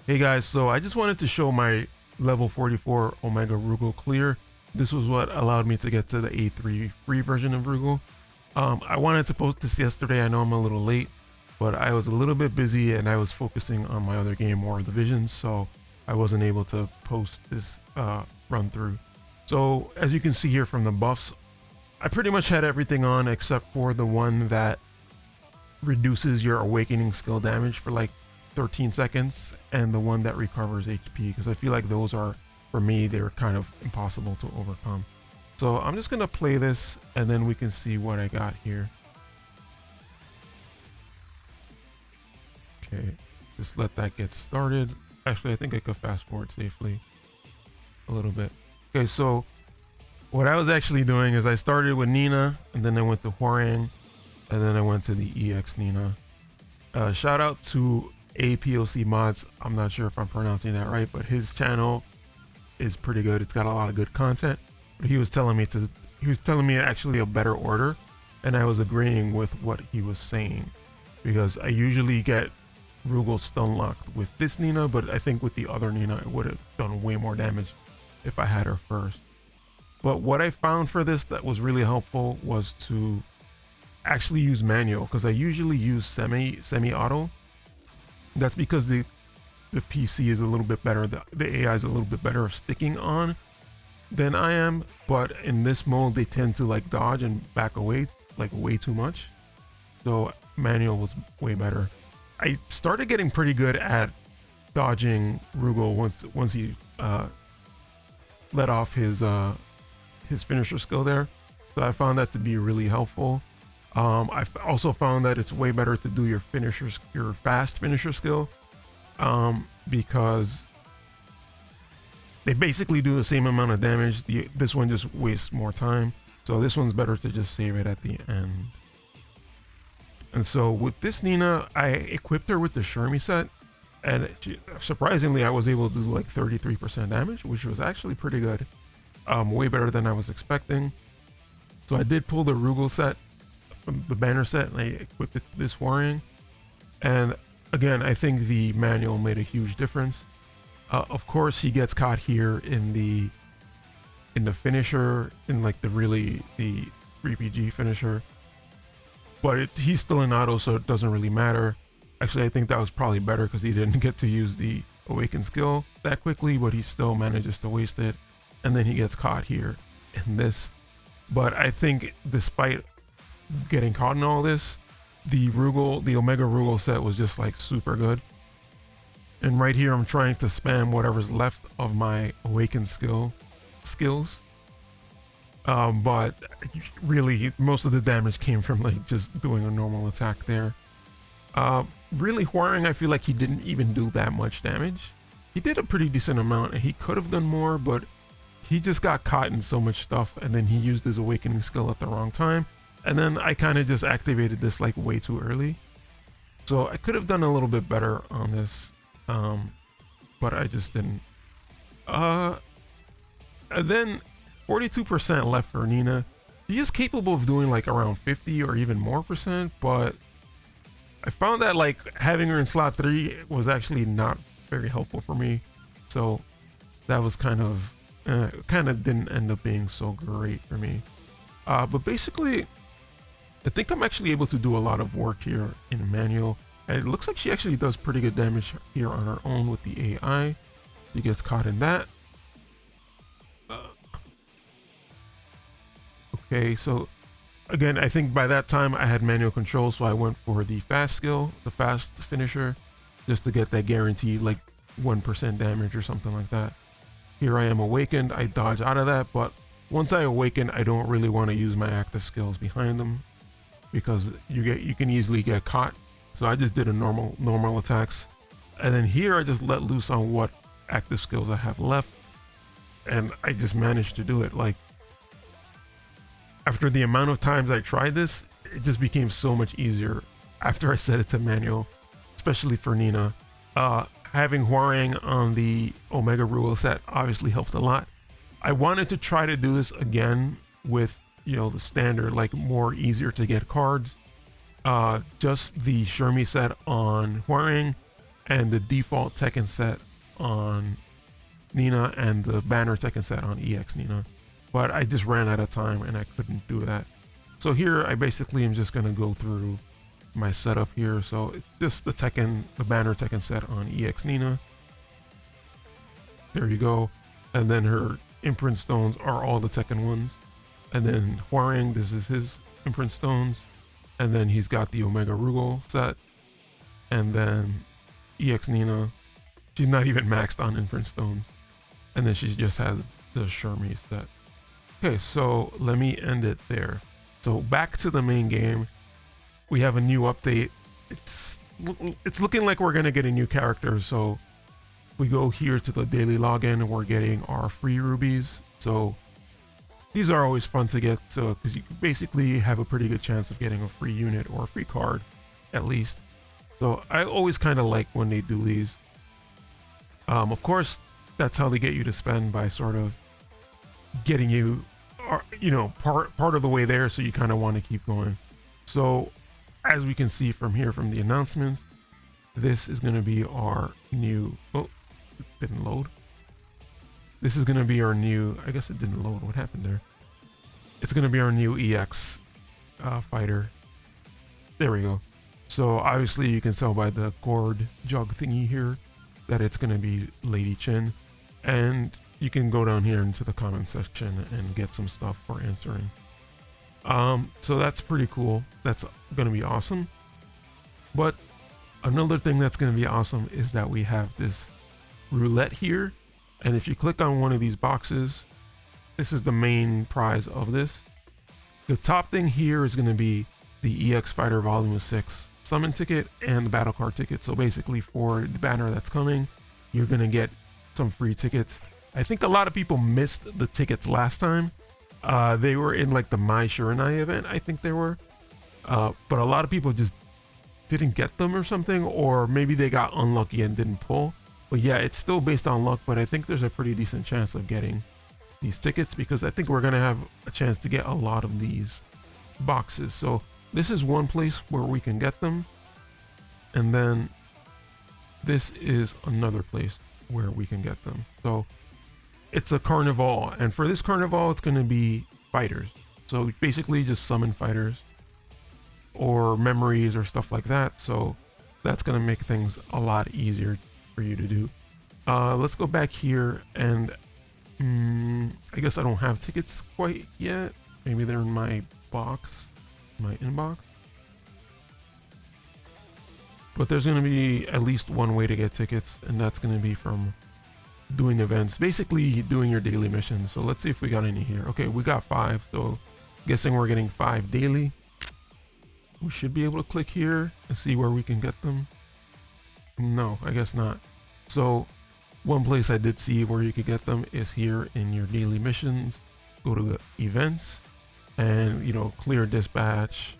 Hey guys, so I just wanted to show my level 44 Omega Rugal clear. This was what allowed me to get to the A3 free version of Rugal. I wanted to post this yesterday. I know I'm a little late, but I was a little bit busy and I was focusing on my other game, War of the Visions, so I wasn't able to post this run through. So as you can see here from the buffs, I pretty much had everything on except for the one that reduces your awakening skill damage for like 13 seconds and the one that recovers HP, because I feel like those are, for me, they're kind of impossible to overcome. So I'm just gonna play this and then we can see what I got here. Okay, just let that get started. Actually, I think I could fast forward safely a little bit. Okay, so what I was actually doing is I started with Nina and then I went to Hwoarang and then I went to the EX Nina. Shout out to APOC Mods. I'm not sure if I'm pronouncing that right, but his channel is pretty good. It's got a lot of good content. But he was telling me actually a better order, and I was agreeing with what he was saying, because I usually get Rugal stun locked with this Nina, but I think with the other Nina it would have done way more damage if I had her first. But what I found for this that was really helpful was to actually use manual, because I usually use semi-auto. That's because the PC is a little bit better, the AI is a little bit better of sticking on than I am, but in this mode they tend to like dodge and back away like way too much. So manual was way better. I started getting pretty good at dodging Rugal once he let off his finisher skill there. So I found that to be really helpful. I've also found that it's way better to do your fast finisher skill, because they basically do the same amount of damage. This one just wastes more time, so this one's better to just save it at the end. And so with this Nina, I equipped her with the Shermie set, and surprisingly I was able to do like 33% damage, which was actually pretty good, way better than I was expecting. So I did pull the Rugal set, the banner set, and I equipped it to this Hwoarang, and again I think the manual made a huge difference. Of course he gets caught here in the finisher, in like the 3PG finisher, but he's still in auto, so it doesn't really matter. Actually, I think that was probably better because he didn't get to use the awaken skill that quickly, but he still manages to waste it, and then he gets caught here in this. But I think despite getting caught in all this, the Omega Rugal set was just like super good. And right here I'm trying to spam whatever's left of my awakened skills, but really most of the damage came from like just doing a normal attack there. Really, Hwoarang, I feel like he didn't even do that much damage. He did a pretty decent amount and he could have done more, but he just got caught in so much stuff, and then he used his awakening skill at the wrong time. And then I kind of just activated this like way too early. So I could have done a little bit better on this, but I just didn't. And then 42% left for Nina. She is capable of doing like around 50 or even more percent, but I found that like having her in slot 3 was actually not very helpful for me. So that was kind of didn't end up being so great for me. But basically, I think I'm actually able to do a lot of work here in manual, and it looks like she actually does pretty good damage here on her own with the AI. She gets caught in that. Okay, so again, I think by that time I had manual control, so I went for the fast skill, the fast finisher, just to get that guaranteed like 1% damage or something like that. Here I am awakened, I dodge out of that, but once I awaken, I don't really want to use my active skills behind them, because you can easily get caught. So I just did a normal attacks, and then here I just let loose on what active skills I have left, and I just managed to do it. Like, after the amount of times I tried this, it just became so much easier after I set it to manual, especially for Nina. Having Hwoarang on the Omega Rugal set obviously helped a lot. I wanted to try to do this again with, the standard, like more easier to get cards. Just the Shermie set on Hwoarang and the default Tekken set on Nina and the banner Tekken set on EX Nina. But I just ran out of time and I couldn't do that. So here I basically am just gonna go through my setup here. So it's just the banner Tekken set on EX Nina. There you go. And then her imprint stones are all the Tekken ones. And then Hwoarang, this is his imprint stones. And then he's got the Omega Rugal set. And then EX Nina, she's not even maxed on imprint stones. And then she just has the Shermie set. Okay, so let me end it there. So back to the main game. We have a new update. It's looking like we're gonna get a new character. So we go here to the daily login, we're getting our free rubies. So these are always fun to get, so because you basically have a pretty good chance of getting a free unit or a free card at least. So I always kind of like when they do these. Of course, that's how they get you to spend, by sort of getting you, part of the way there, so you kind of want to keep going. So as we can see from here, from the announcements, this is going to be our new, oh, it didn't load. This is going to be our new, I guess it didn't load. What happened there? It's going to be our new EX fighter. There we go. So obviously you can tell by the gourd jug thingy here that it's going to be Lady Chin. And you can go down here into the comment section and get some stuff for answering. So that's pretty cool. That's going to be awesome. But another thing that's going to be awesome is that we have this roulette here. And if you click on one of these boxes, this is the main prize of this. The top thing here is going to be the EX Fighter Volume 6 summon ticket and the battle card ticket. So basically for the banner that's coming, you're going to get some free tickets. I think a lot of people missed the tickets last time. They were in like the My Shiranai event, I think they were. But a lot of people just didn't get them or something, or maybe they got unlucky and didn't pull. But yeah, it's still based on luck, but I think there's a pretty decent chance of getting these tickets, because I think we're going to have a chance to get a lot of these boxes. So this is one place where we can get them. And then this is another place where we can get them. So it's a carnival, and for this carnival, it's going to be fighters. So basically just summon fighters or memories or stuff like that. So that's going to make things a lot easier for you to do. Let's go back here, and I guess I don't have tickets quite yet. Maybe they're in my box, my inbox. But there's going to be at least one way to get tickets, and that's going to be from doing events, basically doing your daily missions. So let's see if we got any here. Okay, we got 5, so guessing we're getting 5 daily. We should be able to click here and see where we can get them. No, I guess not. So one place I did see where you could get them is here in your daily missions. Go to the events and, clear dispatch,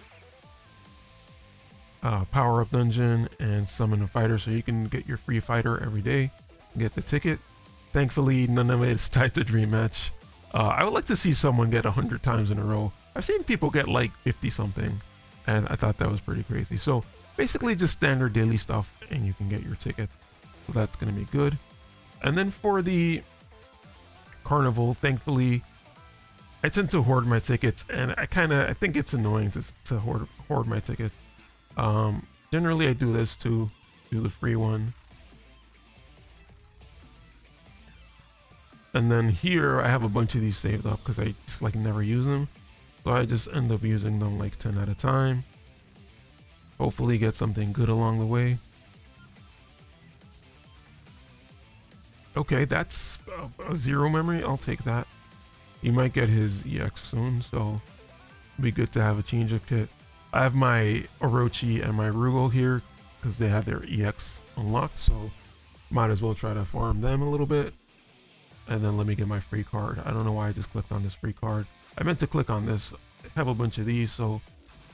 power up dungeon, and summon a fighter, so you can get your free fighter every day, get the ticket. Thankfully, none of it is tied to Dream Match. I would like to see someone get 100 times in a row. I've seen people get like 50 something, and I thought that was pretty crazy. So basically just standard daily stuff, and you can get your tickets. So that's going to be good. And then for the carnival, thankfully, I tend to hoard my tickets, and I think it's annoying to hoard my tickets. Generally I do this to do the free one. And then here I have a bunch of these saved up because I just like never use them. So I just end up using them like 10 at a time. Hopefully get something good along the way. Okay, that's a 0 memory. I'll take that. He might get his EX soon, so it'll be good to have a change of kit. I have my Orochi and my Rugal here because they have their EX unlocked, so might as well try to farm them a little bit. And then let me get my free card. I don't know why I just clicked on this free card. I meant to click on this. I have a bunch of these, so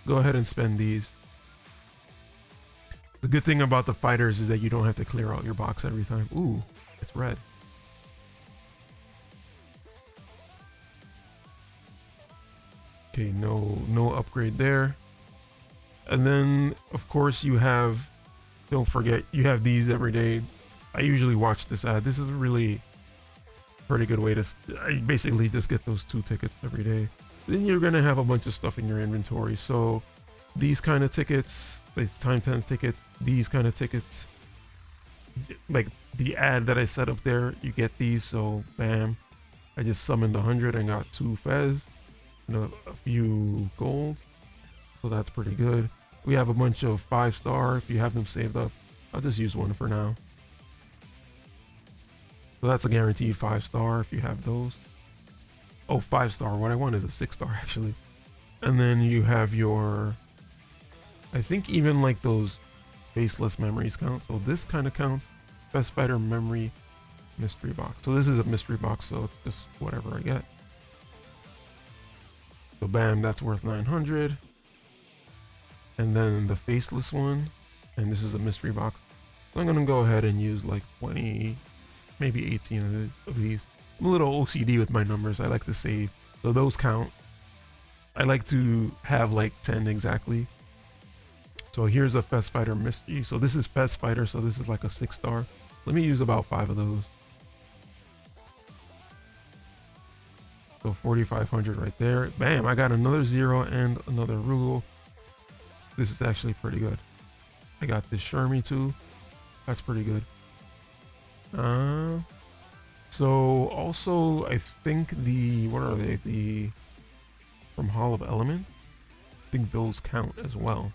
go ahead and spend these. The good thing about the fighters is that you don't have to clear out your box every time. Ooh, it's red. Okay, no upgrade there. And then, of course, you have don't forget you have these every day. I usually watch this ad. This is a really pretty good way to I basically just get those 2 tickets every day. Then you're gonna have a bunch of stuff in your inventory. So these kind of tickets, these time 10s tickets, these kind of tickets, like the ad that I set up there, you get these. So bam, I just summoned 100 and got 2 fez and a few gold. So that's pretty good. We have a bunch of 5-star. If you have them saved up, I'll just use one for now. So that's a guaranteed 5-star if you have those. Oh, 5-star. What I want is a 6-star actually. And then you have your, I think even like those faceless memories count. So this kind of counts. Best Fighter memory mystery box. So this is a mystery box, so it's just whatever I get. So bam, that's worth 900. And then the faceless one, and this is a mystery box. So I'm gonna go ahead and use like 20, maybe 18 of these. I'm a little OCD with my numbers. I like to save, so those count. I like to have like 10 exactly. So here's a Fest Fighter mystery. So this is Fest Fighter, so this is like a 6-star. Let me use about 5 of those. So 4,500 right there. Bam, I got another 0 and another Rugal. This is actually pretty good. I got this Shermie too. That's pretty good. So also I think the, what are they? The from Hall of Element. I think those count as well.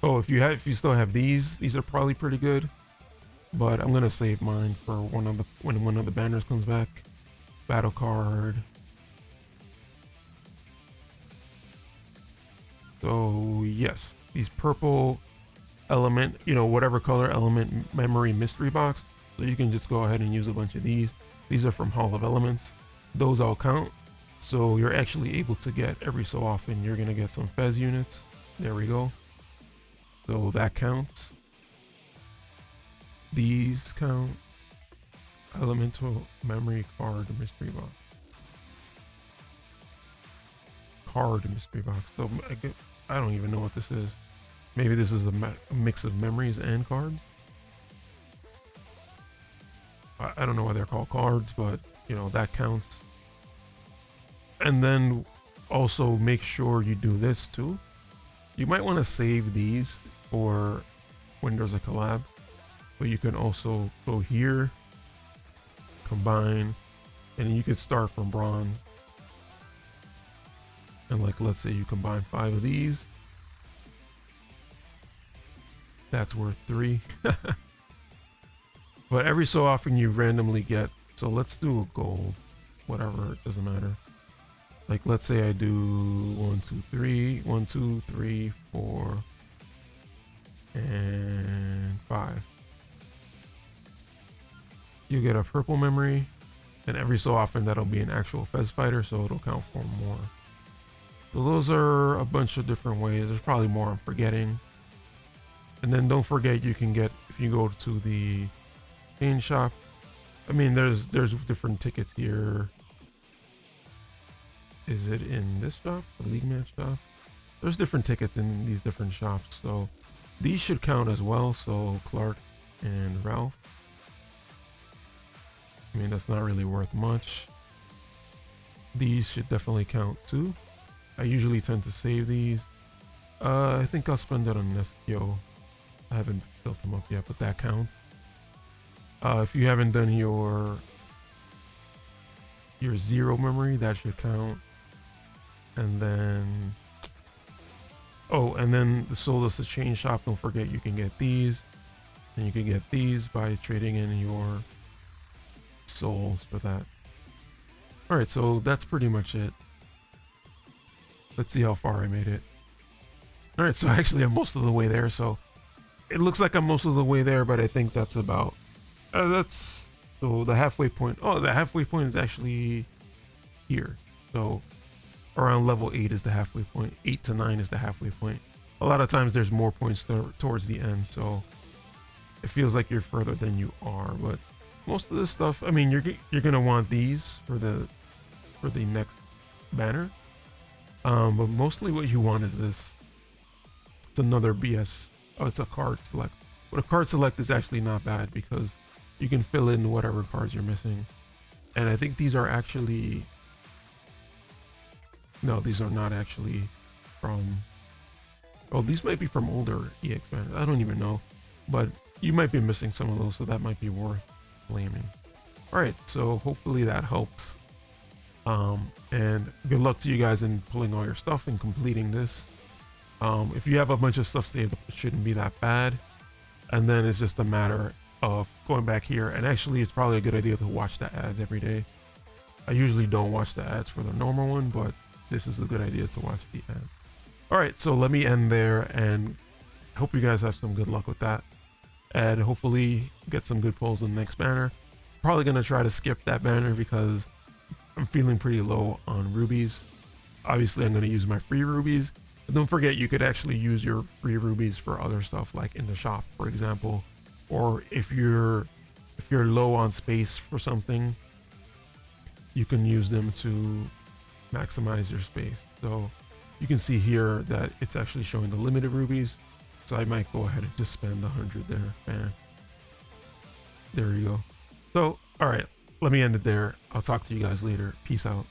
Oh, if you still have these are probably pretty good. But I'm gonna save mine for when one of the banners comes back. Battle card. So yes, these purple element, whatever color element memory mystery box. So you can just go ahead and use a bunch of these. These are from Hall of Elements. Those all count. So you're actually able to get every so often, you're gonna get some Fez units. There we go. So that counts. These count. Elemental memory card mystery box. Card mystery box. So I don't even know what this is. Maybe this is a mix of memories and cards. I don't know why they're called cards, but that counts. And then also make sure you do this too. You might want to save these for when there's a collab. But you can also go here, combine, and you could start from bronze. And like, let's say you combine 5 of these. That's worth 3. But every so often you randomly get, so let's do a gold, whatever, it doesn't matter. Like, let's say I do 1, 2, 3, 1, 2, 3, 4, and 5. You get a purple memory, and every so often that'll be an actual Fez fighter, so it'll count for more. So those are a bunch of different ways. There's probably more I'm forgetting. And then don't forget, you can get, if you go to the chain shop, I mean, there's different tickets here. Is it in this shop, the league match shop? There's different tickets in these different shops, so these should count as well. So Clark and Ralph. I mean, that's not really worth much. These should definitely count too. I usually tend to save these. I think I'll spend it on Nestio. I haven't built them up yet, but that counts. If you haven't done your 0 memory, that should count. And then, oh, and then the Soulless Exchange Shop, don't forget you can get these. And you can get these by trading in your souls for that. Alright, so that's pretty much it. Let's see how far I made it. Alright, so actually I'm most of the way there, so it looks like I'm most of the way there, but I think that's about so the halfway point. Oh, the halfway point is actually here. So around level 8 is the halfway point. 8 to 9 is the halfway point. A lot of times there's more points towards the end, so it feels like you're further than you are. But most of this stuff, I mean, you're gonna want these for the next banner. But mostly what you want is this. it's another BS. Oh, it's a card select. But a card select is actually not bad because you can fill in whatever cards you're missing. And I think these are actually, no, these are not actually from, oh, these might be from older EX banners. I don't even know, but you might be missing some of those, so that might be worth blaming. All right, so hopefully that helps. And good luck to you guys in pulling all your stuff and completing this. If you have a bunch of stuff saved, it shouldn't be that bad. And then it's just a matter of going back here. And actually, it's probably a good idea to watch the ads every day. I usually don't watch the ads for the normal one, but this is a good idea to watch the ads. All right, so let me end there, and hope you guys have some good luck with that. And hopefully get some good pulls in the next banner. Probably gonna try to skip that banner because I'm feeling pretty low on rubies. Obviously, I'm gonna use my free rubies. But don't forget, you could actually use your free rubies for other stuff, like in the shop, for example. Or if you're low on space for something, you can use them to maximize your space. So you can see here that it's actually showing the limited rubies. So I might go ahead and just spend 100 there. Bam. There you go. So, all right, let me end it there. I'll talk to you guys later. Peace out.